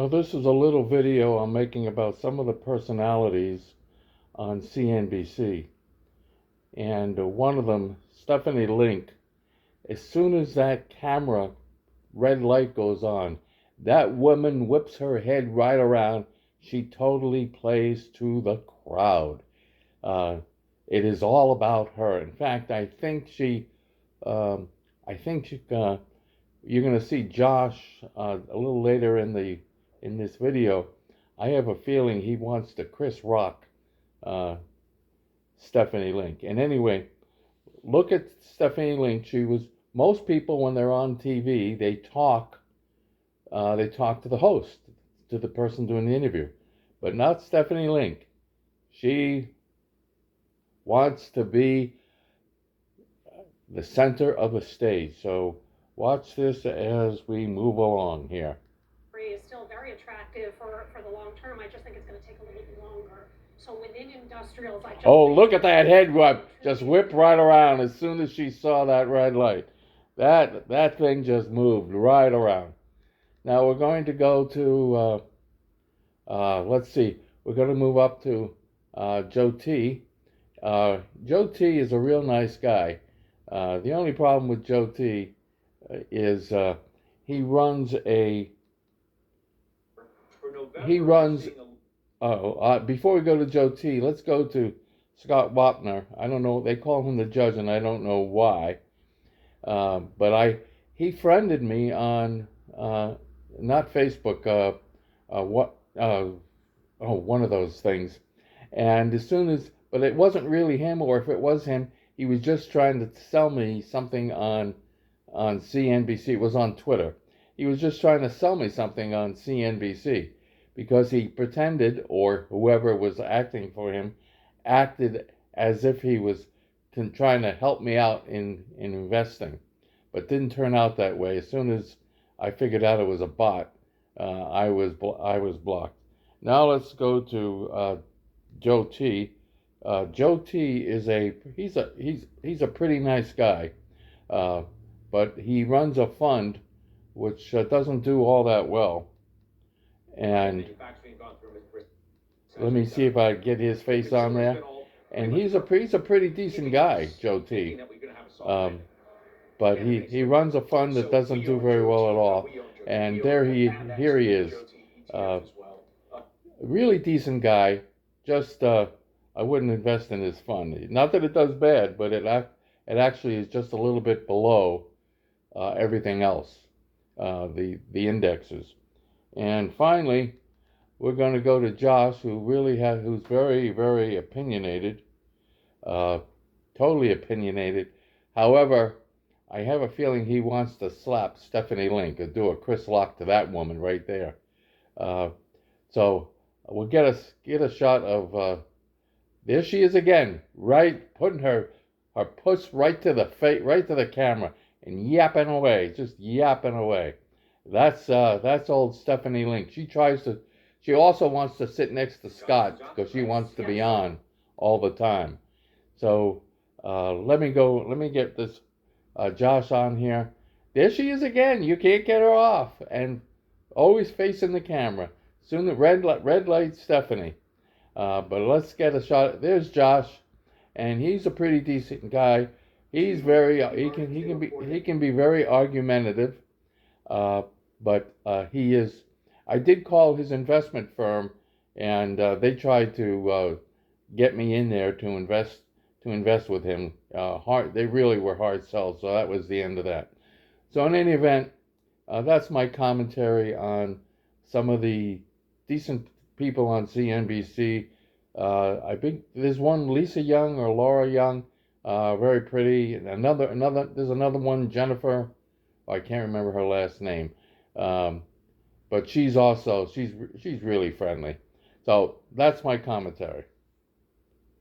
This is a little video I'm making about some of the personalities on CNBC. And one of them, Stephanie Link, as soon as that camera red light goes on, that woman whips her head right around. She totally plays to the crowd. Uh, it is all about her. In fact, I think you're going to see Josh a little later in this video. I have a feeling he wants to Chris Rock uh, Stephanie Link. And anyway, look at Stephanie Link. Most people when they're on TV, they talk to the host, to the person doing the interview, but not Stephanie Link. She wants to be the center of the stage. So watch this as we move along here. Is still very attractive for the long term. I just think it's going to take a little bit longer. So within industrials, look at that head whip. Just whipped right around as soon as she saw that red light. That thing just moved right around. Now we're going to go to, let's see, we're going to move up to Joe T. Joe T is a real nice guy. The only problem with Joe T is he runs before we go to Joe T, let's go to Scott Wapner. I don't know, they call him the judge, and I don't know why. But he friended me on not Facebook, one of those things. And but it wasn't really him, or if it was him, he was just trying to sell me something on CNBC. It was on Twitter. He was just trying to sell me something on CNBC because he pretended, or whoever was acting for him, acted as if he was trying to help me out in investing, but didn't turn out that way. As soon as I figured out it was a bot, I was blocked. Now let's go to Joe T. Joe T is he's a pretty nice guy, but he runs a fund which doesn't do all that well. And let me see if I get his face on there. And he's a pretty decent guy, Joe T. But he runs a fund that doesn't do very well at all. And here he is. Really decent guy. Just I wouldn't invest in his fund. Not that it does bad, but it actually is just a little bit below everything else, the indexes. And finally, we're going to go to Josh, who's very, very opinionated, totally opinionated. However, I have a feeling he wants to slap Stephanie Link or do a Chris Rock to that woman right there. So we'll get a shot of there she is again, right, putting her puss right to the camera and yapping away, just yapping away. That's old Stephanie Link. She also wants to sit next to Scott because she wants to be on all the time. So let me get this Josh on here. There she is again. You can't get her off, and always facing the camera. Soon the red light Stephanie. But let's get a shot. There's Josh, and he's a pretty decent guy. He's he can be very argumentative. But he is. I did call his investment firm, and they tried to get me in there to invest with him. They really were hard sells, so that was the end of that. So in any event, that's my commentary on some of the decent people on CNBC. I think there's one, Lisa Young or Laura Young, very pretty. And there's another one, Jennifer. I can't remember her last name. But she's really friendly. So that's my commentary.